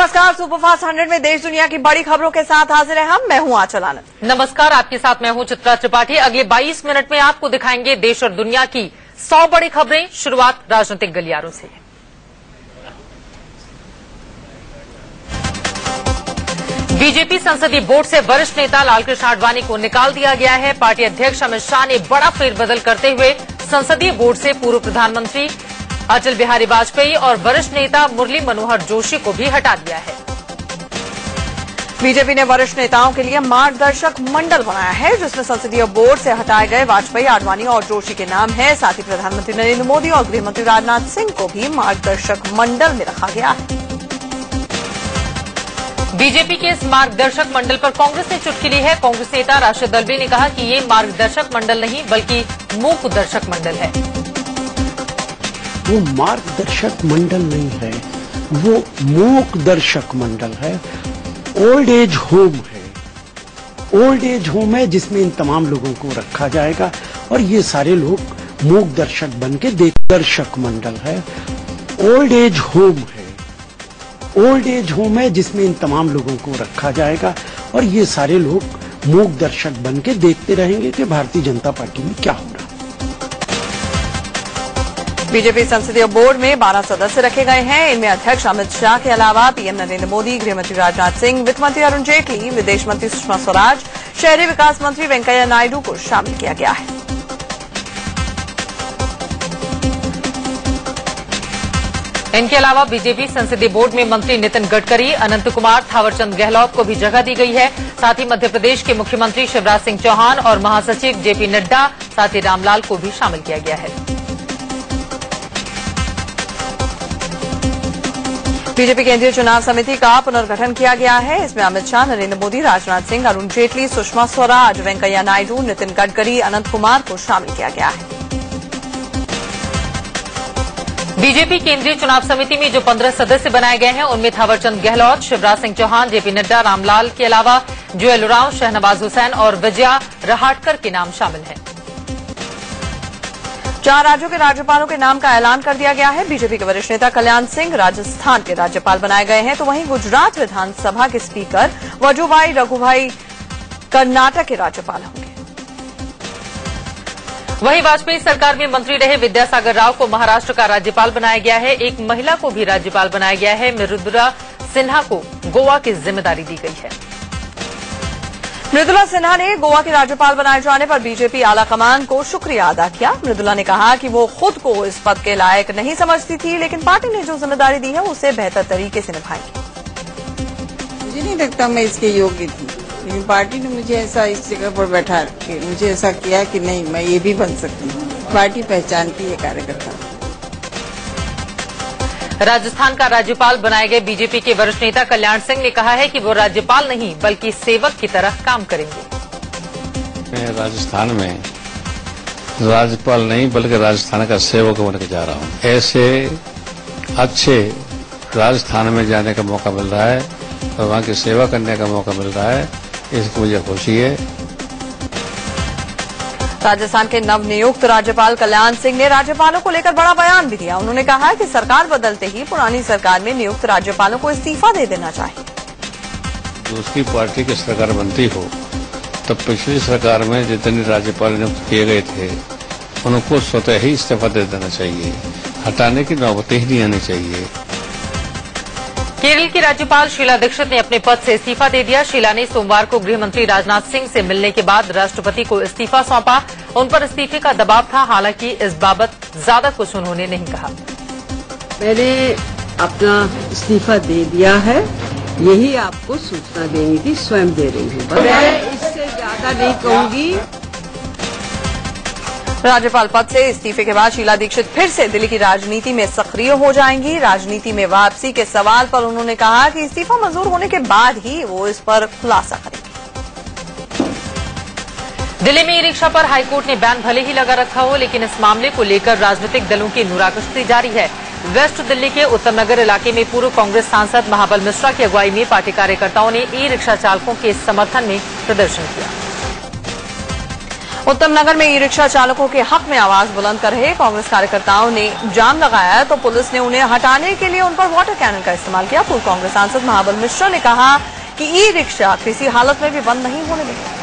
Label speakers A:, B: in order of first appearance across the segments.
A: नमस्कार, सुपरफास्ट 100 में देश दुनिया की बड़ी खबरों के साथ हाजिर है मैं हूं आंचल आनंद।
B: नमस्कार, आपके साथ मैं हूं चित्रा त्रिपाठी। अगले 22 मिनट में आपको दिखाएंगे देश और दुनिया की 100 बड़ी खबरें। शुरुआत राजनीतिक गलियारों से। बीजेपी संसदीय बोर्ड से वरिष्ठ नेता लालकृष्ण आडवाणी को निकाल दिया गया है। पार्टी अध्यक्ष अमित शाह ने बड़ा फेरबदल करते हुए संसदीय बोर्ड से पूर्व प्रधानमंत्री अटल बिहारी वाजपेयी और वरिष्ठ नेता मुरली मनोहर जोशी को भी हटा दिया है।
A: बीजेपी ने वरिष्ठ नेताओं के लिए मार्गदर्शक मंडल बनाया है, जिसमें संसदीय बोर्ड से हटाए गए वाजपेयी, आडवाणी और जोशी के नाम है। साथ ही प्रधानमंत्री नरेंद्र मोदी और गृहमंत्री राजनाथ सिंह को भी मार्गदर्शक मंडल में रखा गया है।
B: बीजेपी के इस मार्गदर्शक मंडल पर कांग्रेस ने चुटकी ली है। कांग्रेस नेता राशिद अल्वी ने कहा कि ये मार्गदर्शक मंडल नहीं बल्कि मूक दर्शक मंडल है।
C: वो मार्गदर्शक मंडल नहीं है, वो मूक दर्शक मंडल है। ओल्ड एज होम है, ओल्ड एज होम है जिसमें इन तमाम लोगों को रखा जाएगा और ये सारे लोग मूक दर्शक बन के दर्शक मंडल है। ओल्ड एज होम है, ओल्ड एज होम है जिसमें इन तमाम लोगों को रखा जाएगा और ये सारे लोग मूक दर्शक बन के देखते रहेंगे कि भारतीय जनता पार्टी में क्या हो रहा है।
A: बीजेपी संसदीय बोर्ड में 12 सदस्य रखे गए हैं। इनमें अध्यक्ष अमित शाह के अलावा पीएम नरेंद्र मोदी, गृहमंत्री राजनाथ सिंह, वित्त मंत्री अरुण जेटली, विदेश मंत्री सुषमा स्वराज, शहरी विकास मंत्री वेंकैया नायडू को शामिल किया गया है।
B: इनके अलावा बीजेपी संसदीय बोर्ड में मंत्री नितिन गडकरी, अनंत कुमार, थावरचंद गहलोत को भी जगह दी गई है। साथ ही मध्य प्रदेश के मुख्यमंत्री शिवराज सिंह चौहान और महासचिव जेपी नड्डा, साथ ही रामलाल को भी शामिल किया गया है।
A: बीजेपी केंद्रीय चुनाव समिति का पुनर्गठन किया गया है। इसमें अमित शाह, नरेंद्र मोदी, राजनाथ सिंह, अरुण जेटली, सुषमा स्वराज, वेंकैया नायडू, नितिन गडकरी, अनंत कुमार को शामिल किया गया है।
B: बीजेपी केंद्रीय चुनाव समिति में जो 15 सदस्य बनाए गए हैं उनमें थावरचंद गहलोत, शिवराज सिंह चौहान, जेपी नड्डा, रामलाल के अलावा जुएल उरांव, शहनवाज हुसैन और विजया रहाटकर के नाम शामिल हैं।
A: 4 राज्यों के राज्यपालों के नाम का ऐलान कर दिया गया है। बीजेपी के वरिष्ठ नेता कल्याण सिंह राजस्थान के राज्यपाल बनाए गए हैं, तो वहीं गुजरात विधानसभा के स्पीकर वजुभाई रघुभाई कर्नाटक के राज्यपाल होंगे।
B: वहीं वाजपेयी सरकार में मंत्री रहे विद्यासागर राव को महाराष्ट्र का राज्यपाल बनाया गया है। एक महिला को भी राज्यपाल बनाया गया है। मृदुला सिन्हा को गोवा की जिम्मेदारी दी गई है।
A: मृदुला सिन्हा ने गोवा के राज्यपाल बनाए जाने पर बीजेपी आलाकमान को शुक्रिया अदा किया। मृदुला ने कहा कि वो खुद को इस पद के लायक नहीं समझती थी, लेकिन पार्टी ने जो जिम्मेदारी दी है उसे बेहतर तरीके से निभाएंगी।
D: मुझे नहीं लगता मैं इसके योग्य थी, लेकिन पार्टी ने मुझे ऐसा इस जगह पर बैठा के मुझे ऐसा किया कि नहीं, मैं ये भी बन सकती हूँ। पार्टी पहचानती है कार्यकर्ता।
B: राजस्थान का राज्यपाल बनाए गए बीजेपी के वरिष्ठ नेता कल्याण सिंह ने कहा है कि वो राज्यपाल नहीं बल्कि सेवक की तरह काम करेंगे।
E: मैं राजस्थान में राज्यपाल नहीं बल्कि राजस्थान का सेवक बनकर जा रहा हूँ। ऐसे अच्छे राजस्थान में जाने का मौका मिल रहा है और वहाँ की सेवा करने का मौका मिल रहा है, इसकी मुझे खुशी है।
A: राजस्थान के नवनियुक्त राज्यपाल कल्याण सिंह ने राज्यपालों को लेकर बड़ा बयान भी दिया। उन्होंने कहा कि सरकार बदलते ही पुरानी सरकार में नियुक्त राज्यपालों को इस्तीफा दे देना चाहिए।
E: दूसरी पार्टी की सरकार बनती हो तब पिछली सरकार में जितने राज्यपाल नियुक्त किए गए थे उनको स्वतः ही इस्तीफा दे देना चाहिए, हटाने की नौबत ही नहीं आनी चाहिए।
B: केरल की राज्यपाल शीला दीक्षित ने अपने पद से इस्तीफा दे दिया। शीला ने सोमवार को गृहमंत्री राजनाथ सिंह से मिलने के बाद राष्ट्रपति को इस्तीफा सौंपा। उन पर इस्तीफे का दबाव था, हालांकि इस बाबत ज्यादा कुछ उन्होंने नहीं कहा।
F: मैंने अपना इस्तीफा दे दिया है, यही आपको सूचना देनी थी, स्वयं दे रही हूँ। मैं इससे ज्यादा नहीं कहूंगी।
A: राज्यपाल पद से इस्तीफे के बाद शीला दीक्षित फिर से दिल्ली की राजनीति में सक्रिय हो जाएंगी। राजनीति में वापसी के सवाल पर उन्होंने कहा कि इस्तीफा मंजूर होने के बाद ही वो इस पर खुलासा करेंगे।
B: दिल्ली में ई रिक्शा पर हाईकोर्ट ने बैन भले ही लगा रखा हो, लेकिन इस मामले को लेकर राजनीतिक दलों की नुराकश्ती जारी है। वेस्ट दिल्ली के उत्तर नगर इलाके में पूर्व कांग्रेस सांसद महाबल मिश्रा की अगुवाई में पार्टी कार्यकर्ताओं ने ई रिक्शा चालकों के समर्थन में प्रदर्शन किया।
A: उत्तम नगर में ई रिक्शा चालकों के हक में आवाज बुलंद कर रहे कांग्रेस कार्यकर्ताओं ने जाम लगाया तो पुलिस ने उन्हें हटाने के लिए उन पर वाटर कैनन का इस्तेमाल किया। पूर्व कांग्रेस सांसद महाबल मिश्रा ने कहा कि ई रिक्शा किसी हालत में भी बंद नहीं होने देंगे।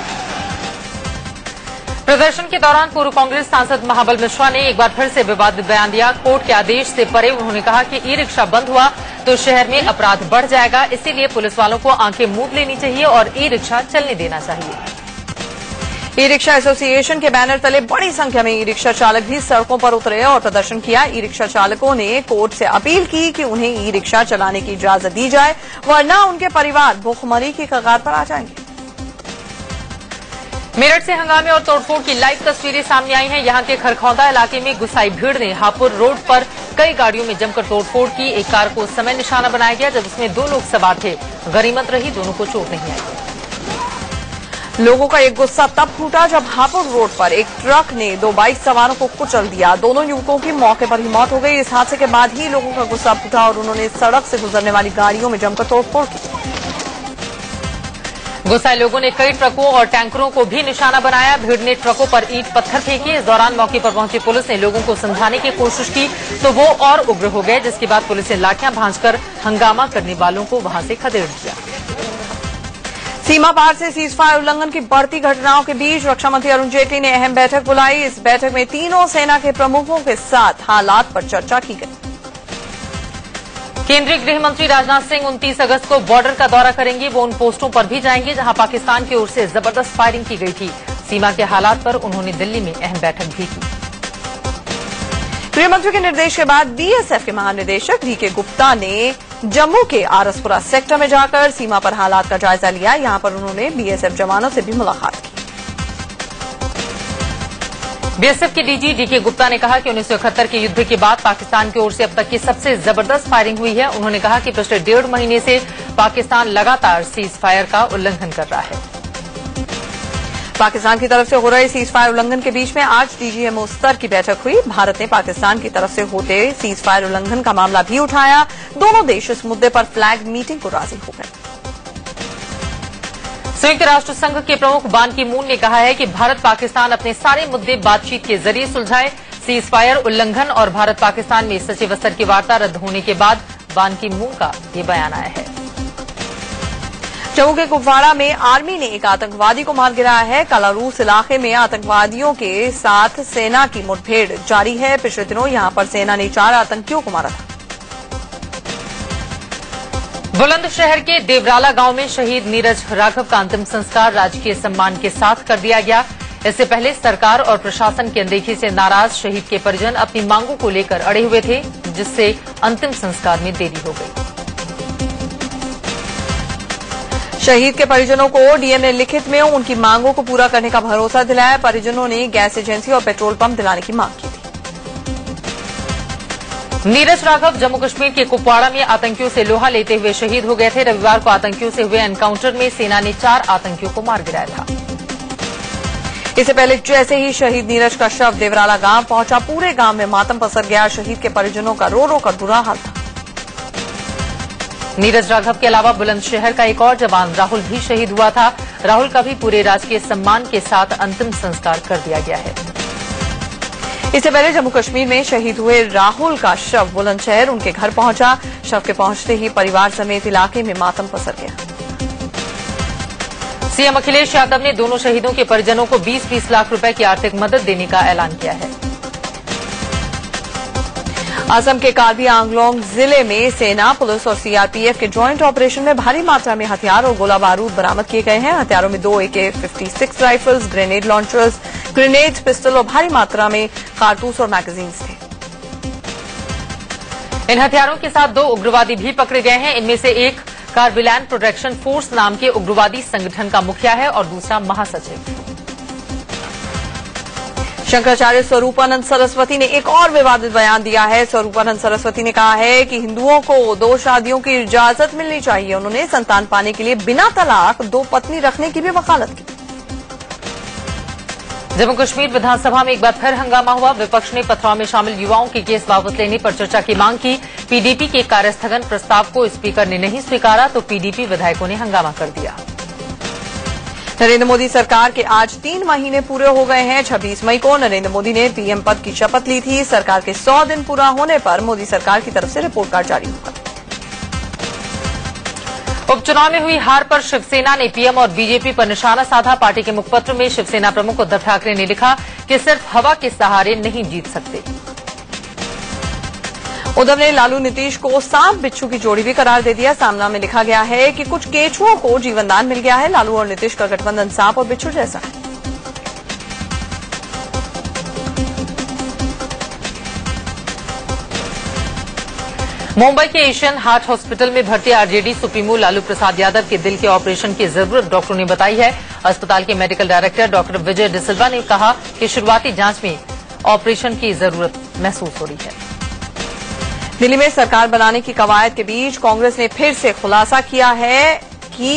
B: प्रदर्शन के दौरान पूर्व कांग्रेस सांसद महाबल मिश्रा ने एक बार फिर से विवादित बयान दिया। कोर्ट के आदेश से परे उन्होंने कहा कि ई रिक्शा बंद हुआ तो शहर में अपराध बढ़ जाएगा, इसीलिए पुलिस वालों को आंखें मूंद लेनी चाहिए और ई रिक्शा चलने देना चाहिए।
A: ई रिक्शा एसोसिएशन के बैनर तले बड़ी संख्या में ई रिक्शा चालक भी सड़कों पर उतरे और प्रदर्शन किया। ई रिक्शा चालकों ने कोर्ट से अपील की कि उन्हें ई रिक्शा चलाने की इजाजत दी जाए, वरना उनके परिवार भूखमरी की कगार पर आ जाएंगे।
B: मेरठ से हंगामे और तोड़फोड़ की लाइव तस्वीरें सामने आई हैं। यहां के खरखौदा इलाके में गुसाई भीड़ ने हापुड़ रोड पर कई गाड़ियों में जमकर तोड़फोड़ की। एक कार को समय निशाना बनाया गया जब उसमें 2 लोग सवार थे। गनीमत रही, दोनों को चोट नहीं आई।
A: लोगों का एक गुस्सा तब फूटा जब हापुड़ रोड पर एक ट्रक ने 2 बाइक सवारों को कुचल दिया। दोनों युवकों की मौके पर ही मौत हो गई। इस हादसे के बाद ही लोगों का गुस्सा फूटा और उन्होंने सड़क से गुजरने वाली गाड़ियों में जमकर तोड़फोड़ की।
B: गुस्साए लोगों ने कई ट्रकों और टैंकरों को भी निशाना बनाया। भीड़ ने ट्रकों पर ईंट पत्थर फेंके। इस दौरान मौके पर पहुंची पुलिस ने लोगों को समझाने की कोशिश की तो वो और उग्र हो गए, जिसके बाद पुलिस ने लाठियां भांजकर हंगामा करने वालों को वहां से खदेड़ दिया।
A: सीमा पार से सीजफायर उल्लंघन की बढ़ती घटनाओं के बीच रक्षा मंत्री अरुण जेटली ने अहम बैठक बुलाई। इस बैठक में तीनों सेना के प्रमुखों के साथ हालात पर चर्चा की गई।
B: केंद्रीय गृह मंत्री राजनाथ सिंह 29 अगस्त को बॉर्डर का दौरा करेंगे। वो उन पोस्टों पर भी जाएंगे जहां पाकिस्तान की ओर से जबरदस्त फायरिंग की गई थी। सीमा के हालात पर उन्होंने दिल्ली में अहम बैठक भी की।
A: गृहमंत्री के निर्देश के बाद बीएसएफ के महानिदेशक डीके गुप्ता ने जम्मू के आरसपुरा सेक्टर में जाकर सीमा पर हालात का जायजा लिया। यहां पर उन्होंने बीएसएफ जवानों से भी मुलाकात की।
B: बीएसएफ के डीजी डीके गुप्ता ने कहा कि 1971 के युद्ध के बाद पाकिस्तान की ओर से अब तक की सबसे जबरदस्त फायरिंग हुई है। उन्होंने कहा कि पिछले 1.5 महीने से पाकिस्तान लगातार सीज फायर का उल्लंघन कर रहा है।
A: पाकिस्तान की तरफ से हो रहे सीज फायर उल्लंघन के बीच में आज डीजीएमओ स्तर की बैठक हुई। भारत ने पाकिस्तान की तरफ से होते सीज फायर उल्लंघन का मामला भी उठाया। दोनों देश इस मुद्दे पर फ्लैग मीटिंग को राजी हो गए।
B: संयुक्त राष्ट्र संघ के प्रमुख बान की मून ने कहा है कि भारत पाकिस्तान अपने सारे मुद्दे बातचीत के जरिए सुलझाए। सीज फायर उल्लंघन और भारत पाकिस्तान में सचिव स्तर की वार्ता रद्द होने के बाद बान की मून का ये बयान आया है।
A: जम्मू के कुपवाड़ा में आर्मी ने एक आतंकवादी को मार गिराया है। कलारूस इलाके में आतंकवादियों के साथ सेना की मुठभेड़ जारी है। पिछले दिनों यहां पर सेना ने 4 आतंकियों को मारा था।
B: बुलंदशहर के देवराला गांव में शहीद नीरज राघव का अंतिम संस्कार राजकीय सम्मान के साथ कर दिया गया। इससे पहले सरकार और प्रशासन की अनदेखी से नाराज शहीद के परिजन अपनी मांगों को लेकर अड़े हुए थे, जिससे अंतिम संस्कार में देरी हो गई।
A: शहीद के परिजनों को डीएम ने लिखित में उनकी मांगों को पूरा करने का भरोसा दिलाया। परिजनों ने गैस एजेंसी और पेट्रोल पंप दिलाने की मांग की थी।
B: नीरज राघव जम्मू कश्मीर के कुपवाड़ा में आतंकियों से लोहा लेते हुए शहीद हो गए थे। रविवार को आतंकियों से हुए एनकाउंटर में सेना ने 4 आतंकियों को मार गिराया था।
A: इससे पहले जैसे ही शहीद नीरज का शव देवराला गांव पहुंचा, पूरे गांव में मातम पसर गया। शहीद के परिजनों का रो रो कर बुरा हाल था।
B: नीरज राघव के अलावा बुलंदशहर का एक और जवान राहुल भी शहीद हुआ था। राहुल का भी पूरे राजकीय सम्मान के साथ अंतिम संस्कार कर दिया गया है।
A: इससे पहले जम्मू कश्मीर में शहीद हुए राहुल का शव बुलंदशहर उनके घर पहुंचा। शव के पहुंचते ही परिवार समेत इलाके में मातम पसर गया।
B: सीएम अखिलेश यादव ने दोनों शहीदों के परिजनों को 20-20 लाख रुपए की आर्थिक मदद देने का ऐलान किया है।
A: असम के कार्बी आंगलोंग जिले में सेना, पुलिस और सीआरपीएफ के ज्वाइंट ऑपरेशन में भारी मात्रा में हथियार और गोला बारूद बरामद किए गए हैं। हथियारों में 2 AK-56 rifles, grenade launchers, grenade, pistol और भारी मात्रा में कारतूस और मैगजीन्स थे।
B: इन हथियारों के साथ 2 उग्रवादी भी पकड़े गए हैं। इनमें से एक कार्बिलैंड प्रोटेक्शन फोर्स नाम के उग्रवादी संगठन का मुखिया है और दूसरा महासचिव।
A: शंकराचार्य स्वरूपानंद सरस्वती ने एक और विवादित बयान दिया है। स्वरूपानंद सरस्वती ने कहा है कि हिंदुओं को 2 शादियों की इजाजत मिलनी चाहिए। उन्होंने संतान पाने के लिए बिना तलाक 2 पत्नी रखने की भी वकालत की।
B: जम्मू कश्मीर विधानसभा में एक बार फिर हंगामा हुआ। विपक्ष ने पथराव में शामिल युवाओं के केस वापस लेने पर चर्चा की मांग की। पीडीपी के कार्यस्थगन प्रस्ताव को स्पीकर ने नहीं स्वीकारा तो पीडीपी विधायकों ने हंगामा कर दिया।
A: नरेंद्र मोदी सरकार के आज 3 महीने पूरे हो गए हैं। 26 मई को नरेंद्र मोदी ने पीएम पद की शपथ ली थी। सरकार के 100 दिन पूरा होने पर मोदी सरकार की तरफ से रिपोर्ट कार्ड जारी होगा।
B: उपचुनाव में हुई हार पर शिवसेना ने पीएम और बीजेपी पर निशाना साधा। पार्टी के मुखपत्र में शिवसेना प्रमुख उद्धव ठाकरे ने लिखा कि सिर्फ हवा के सहारे नहीं जीत सकते।
A: उद्धव ने लालू नीतीश को सांप बिच्छू की जोड़ी भी करार दे दिया। सामना में लिखा गया है कि कुछ केचुओं को जीवनदान मिल गया है। लालू और नीतीश का गठबंधन सांप और बिच्छू जैसा है।
B: मुंबई के एशियन हार्ट हॉस्पिटल में भर्ती आरजेडी सुप्रीमो लालू प्रसाद यादव के दिल के ऑपरेशन की जरूरत डॉक्टरों ने बताई है। अस्पताल के मेडिकल डायरेक्टर डॉक्टर विजय डिसिल्वा ने कहा कि शुरुआती जांच में ऑपरेशन की जरूरत महसूस हो रही है।
A: दिल्ली में सरकार बनाने की कवायद के बीच कांग्रेस ने फिर से खुलासा किया है कि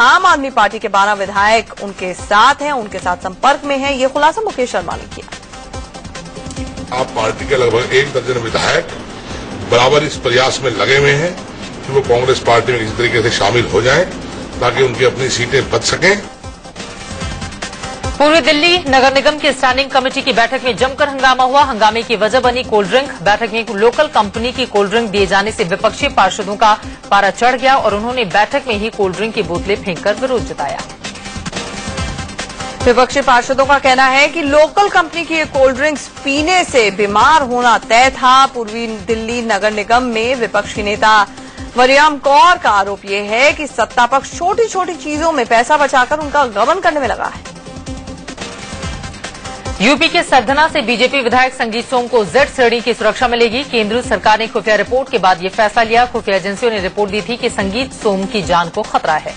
A: आम आदमी पार्टी के 12 विधायक उनके साथ हैं, उनके साथ संपर्क में हैं। ये खुलासा मुकेश शर्मा ने किया।
G: आप पार्टी के लगभग 1 दर्जन विधायक बराबर इस प्रयास में लगे हुए हैं कि वो कांग्रेस पार्टी में किसी तरीके से शामिल हो जाएं ताकि उनकी अपनी सीटें बच सकें।
B: पूर्वी दिल्ली नगर निगम की स्टैंडिंग कमेटी की बैठक में जमकर हंगामा हुआ। हंगामे की वजह बनी कोल्ड ड्रिंक। बैठक में लोकल कंपनी की कोल्ड ड्रिंक दिए जाने से विपक्षी पार्षदों का पारा चढ़ गया और उन्होंने बैठक में ही कोल्ड ड्रिंक की बोतलें फेंककर विरोध जताया।
A: विपक्षी पार्षदों का कहना है कि लोकल कंपनी की कोल्ड ड्रिंक्स पीने से बीमार होना तय था। पूर्वी दिल्ली नगर निगम में विपक्ष की नेता मरियम कौर का आरोप यह है कि सत्ता पक्ष छोटी छोटी चीजों में पैसा बचाकर उनका गबन करने में लगा है।
B: यूपी के सरधना से बीजेपी विधायक संगीत सोम को जेड श्रेणी की सुरक्षा मिलेगी। केंद्र सरकार ने खुफिया रिपोर्ट के बाद यह फैसला लिया। खुफिया एजेंसियों ने रिपोर्ट दी थी कि संगीत सोम की जान को खतरा है।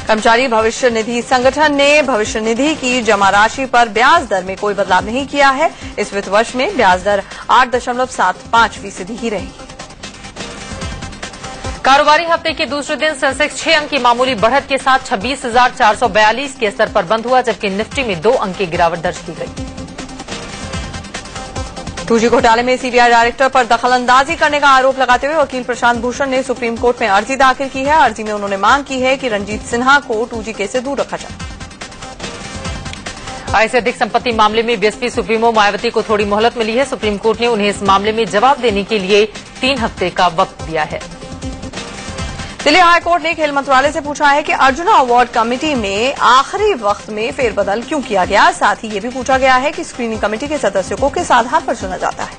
A: कर्मचारी भविष्य निधि संगठन ने भविष्य निधि की जमा राशि पर ब्याज दर में कोई बदलाव नहीं किया है। इस वित्त वर्ष में ब्याज दर 8.75% ही रहेगी।
B: कारोबारी हफ्ते के दूसरे दिन सेंसेक्स 6 अंक की मामूली बढ़त के साथ 26,442 के स्तर पर बंद हुआ, जबकि निफ्टी में 2 अंक की गिरावट दर्ज की गई।
A: 2G घोटाले में सीबीआई डायरेक्टर पर दखलंदाजी करने का आरोप लगाते हुए वकील प्रशांत भूषण ने सुप्रीम कोर्ट में अर्जी दाखिल की है। अर्जी में उन्होंने मांग की है कि रंजीत सिन्हा को 2G केस से दूर रखा जाए।
B: आय से अधिक संपत्ति मामले में बीएसपी सुप्रीमो मायावती को थोड़ी मोहलत मिली है। सुप्रीम कोर्ट ने उन्हें इस मामले में जवाब देने के लिए 3 हफ्ते का वक्त दिया है।
A: दिल्ली हाईकोर्ट ने खेल मंत्रालय से पूछा है कि अर्जुना अवार्ड कमेटी में आखिरी वक्त में फेरबदल क्यों किया गया। साथ ही ये भी पूछा गया है कि स्क्रीनिंग कमेटी के सदस्यों को किस आधार पर चुना जाता है।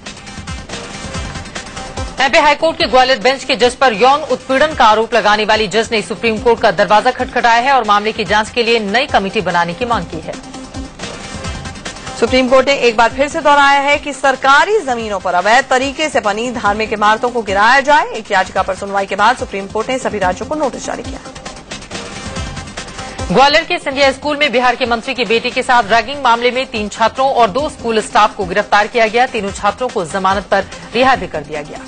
B: एमपी हाईकोर्ट के ग्वालियर बेंच के जज पर यौन उत्पीड़न का आरोप लगाने वाली जज ने सुप्रीम कोर्ट का दरवाजा खटखटाया है और मामले की जांच के लिए नई कमेटी बनाने की मांग की है।
A: सुप्रीम कोर्ट ने एक बार फिर से दोहराया है कि सरकारी जमीनों पर अवैध तरीके से बनी धार्मिक इमारतों को गिराया जाए। एक याचिका पर सुनवाई के बाद सुप्रीम कोर्ट ने सभी राज्यों को नोटिस जारी किया।
B: ग्वालियर के सिंधिया स्कूल में बिहार के मंत्री की बेटी के साथ रैगिंग मामले में 3 छात्रों और 2 स्कूल स्टाफ को गिरफ्तार किया गया। तीनों छात्रों को जमानत पर रिहा भी कर दिया गया।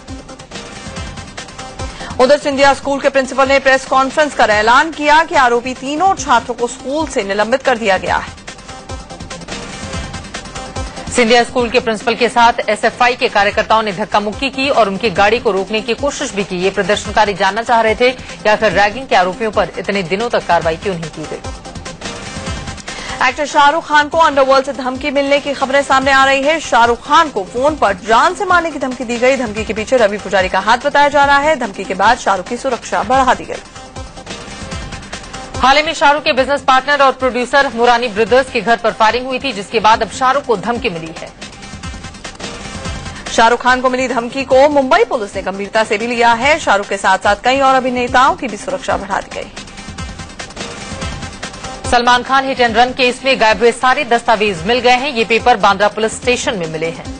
A: उधर सिंधिया स्कूल के प्रिंसिपल ने प्रेस कॉन्फ्रेंस कर ऐलान किया कि आरोपी तीनों छात्रों को स्कूल से निलंबित कर दिया गया है।
B: सिंधिया स्कूल के प्रिंसिपल के साथ एसएफआई के कार्यकर्ताओं ने धक्का मुक्की की और उनकी गाड़ी को रोकने की कोशिश भी की। ये प्रदर्शनकारी जानना चाह रहे थे कि आखिर रैगिंग के आरोपियों पर इतने दिनों तक कार्रवाई क्यों नहीं की गई।
A: एक्टर शाहरुख खान को अंडरवर्ल्ड से धमकी मिलने की खबरें सामने आ रही है। शाहरुख खान को फोन पर जान से मारने की धमकी दी गई। धमकी के पीछे रवि पुजारी का हाथ बताया जा रहा है। धमकी के बाद शाहरुख की सुरक्षा बढ़ा दी गई।
B: हाल ही में शाहरुख के बिजनेस पार्टनर और प्रोड्यूसर मुरानी ब्रदर्स के घर पर फायरिंग हुई थी, जिसके बाद अब शाहरुख को धमकी मिली है।
A: शाहरुख खान को मिली धमकी को मुंबई पुलिस ने गंभीरता से भी लिया है। शाहरुख के साथ साथ कई और अभिनेताओं की भी सुरक्षा बढ़ा दी गई।
B: Salman Khan hit and run case में गायब हुए सारे दस्तावेज मिल गए हैं। ये पेपर बांद्रा पुलिस स्टेशन में मिले हैं।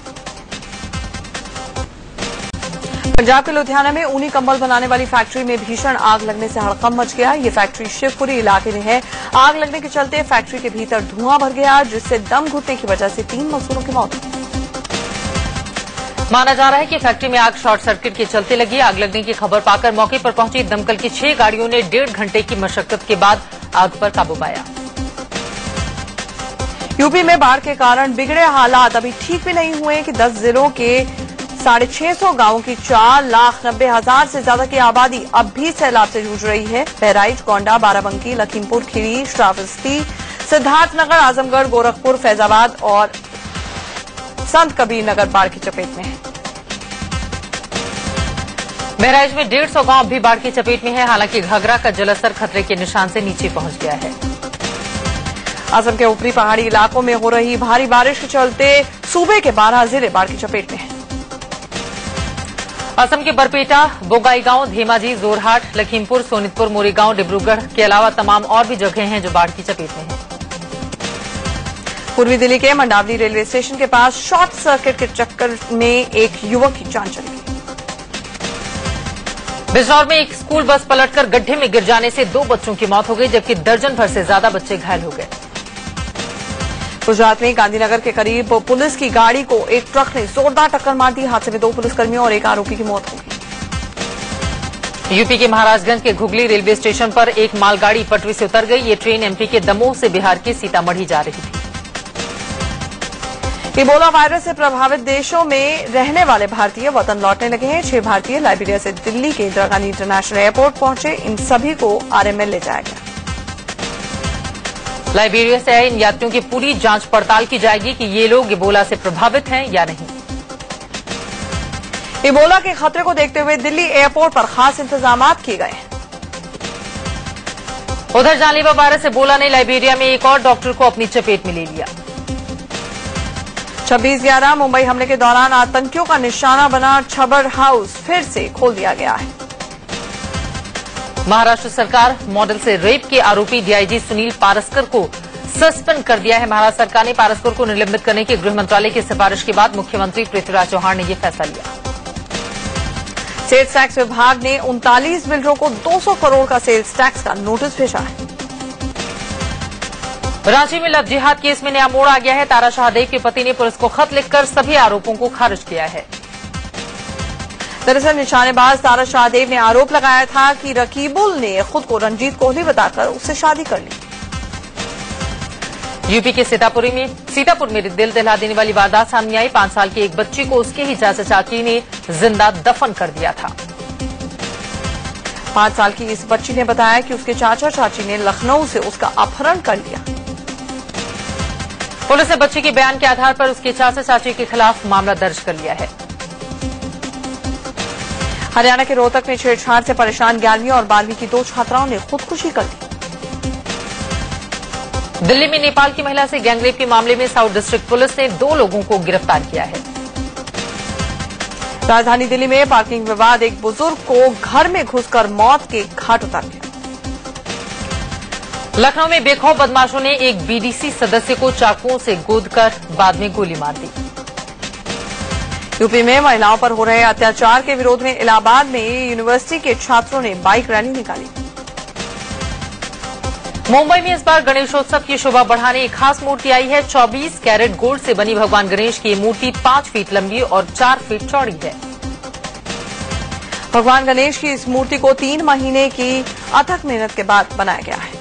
A: पंजाब के लुधियाना में ऊनी कंबल बनाने वाली फैक्ट्री में भीषण आग लगने से हड़कंप मच गया। ये फैक्ट्री शिवपुरी इलाके में है। आग लगने के चलते फैक्ट्री के भीतर धुआं भर गया, जिससे दम घुटने की वजह से 3 मजदूरों की मौत हुई।
B: माना जा रहा है कि फैक्ट्री में आग शॉर्ट सर्किट के चलते लगी। आग लगने की खबर पाकर मौके पर पहुंची दमकल की 6 गाड़ियों ने 1.5 घंटे की मशक्कत के बाद आग पर काबू पाया।
A: यूपी में बाढ़ के कारण बिगड़े हालात अभी ठीक भी नहीं हुए कि 10 जिलों के 650 गांवों की 4,90,000 से ज्यादा की आबादी अब भी सैलाब से जूझ रही है। बहराइच, गोंडा, बाराबंकी, लखीमपुर खीरी, श्रावस्ती, सिद्धार्थनगर, आजमगढ़, गोरखपुर, फैजाबाद और संत कबीर नगर बाढ़ की चपेट में है।
B: बहराइच में 150 गांव भी बाढ़ की चपेट में है। हालांकि घाघरा का जलस्तर खतरे के निशान से नीचे पहुंच गया है।
A: असम के ऊपरी पहाड़ी इलाकों में हो रही भारी बारिश के चलते सूबे के 12 जिले बाढ़ की चपेट में हैं।
B: असम के बरपेटा, बोगाईगांव, धेमाजी, जोरहाट, लखीमपुर, सोनितपुर, मोरीगांव, डिब्रूगढ़ के अलावा तमाम और भी जगह हैं जो बाढ़ की चपेट में हैं।
A: पूर्वी दिल्ली के मंडावली रेलवे स्टेशन के पास शॉर्ट सर्किट के चक्कर में एक युवक की जान चली गई।
B: बिजनौर में एक स्कूल बस पलटकर गड्ढे में गिर जाने से 2 बच्चों की मौत हो गई, जबकि दर्जन भर से ज्यादा बच्चे घायल हो गए।
A: गुजरात में गांधीनगर के करीब पुलिस की गाड़ी को एक ट्रक ने जोरदार टक्कर मार दी। हादसे में 2 पुलिसकर्मियों और एक आरोपी की मौत हो गई।
B: यूपी के महाराजगंज के घुगली रेलवे स्टेशन पर एक मालगाड़ी पटरी से उतर गई। ये ट्रेन एमपी के दमोह से बिहार के सीतामढ़ी जा रही थी।
A: इबोला वायरस से प्रभावित देशों में रहने वाले भारतीय वतन लौटने लगे हैं। 6 भारतीय लाइबेरिया से दिल्ली के इंदिरा गांधी इंटरनेशनल एयरपोर्ट पहुंचे। इन सभी को आरएमएल ले जाया गया।
B: लाइबेरिया से आए इन यात्रियों की पूरी जांच पड़ताल की जाएगी कि ये लोग इबोला से प्रभावित हैं या नहीं।
A: इबोला के खतरे को देखते हुए दिल्ली एयरपोर्ट पर खास इंतजाम किए गए हैं।
B: उधर जानलेवा वायरस इबोला ने लाइबेरिया में एक और डॉक्टर को अपनी चपेट में ले लिया।
A: 26/11 मुंबई हमले के दौरान आतंकियों का निशाना बना छबर हाउस फिर से खोल दिया गया है।
B: महाराष्ट्र सरकार मॉडल से रेप के आरोपी डीआईजी सुनील पारस्कर को सस्पेंड कर दिया है। महाराष्ट्र सरकार ने पारस्कर को निलंबित करने की गृह मंत्रालय की सिफारिश के बाद मुख्यमंत्री पृथ्वीराज चौहान ने यह फैसला लिया।
A: सेल्स टैक्स विभाग ने 39 बिल्डरों को 200 करोड़ का सेल्स टैक्स का नोटिस भेजा है।
B: रांची में लव जिहाद केस में नया मोड़ आ गया है। तारा शाहदेव के पति ने पुलिस को खत लिखकर सभी आरोपों को खारिज किया है।
A: दरअसल निशानेबाज तारा शाहदेव ने आरोप लगाया था कि रकीबुल ने खुद को रंजीत कोहली बताकर उससे शादी कर ली।
B: यूपी के सीतापुर में दिल दहला देने वाली वारदात सामने आई। 5 साल की एक बच्ची को उसके ही चाचा चाची ने जिंदा दफन कर दिया था।
A: 5 साल की इस बच्ची ने बताया कि उसके चाचा चाची ने लखनऊ से उसका अपहरण कर लिया।
B: पुलिस ने बच्ची के बयान के आधार पर उसके चाचा चाची के खिलाफ मामला दर्ज कर लिया है।
A: हरियाणा के रोहतक में छेड़छाड़ से परेशान 11वीं और 12वीं की 2 छात्राओं ने खुदकुशी कर ली।
B: दिल्ली में नेपाल की महिला से गैंगरेप के मामले में साउथ डिस्ट्रिक्ट पुलिस ने 2 लोगों को गिरफ्तार किया है।
A: राजधानी दिल्ली में पार्किंग विवाद एक बुजुर्ग को घर में घुसकर मौत के घाट उतार दिया।
B: लखनऊ में बेखौफ बदमाशों ने एक बीडीसी सदस्य को चाकुओं से गोदकर बाद में गोली मार दी।
A: यूपी में महिलाओं पर हो रहे अत्याचार के विरोध में इलाहाबाद में यूनिवर्सिटी के छात्रों ने बाइक रैली निकाली।
B: मुंबई में इस बार गणेशोत्सव की शोभा बढ़ाने एक खास मूर्ति आई है। 24 कैरेट गोल्ड से बनी भगवान गणेश की ये मूर्ति 5 फीट लंबी और 4 फीट चौड़ी है।
A: भगवान गणेश की इस मूर्ति को 3 महीने की अथक मेहनत के बाद बनाया गया है।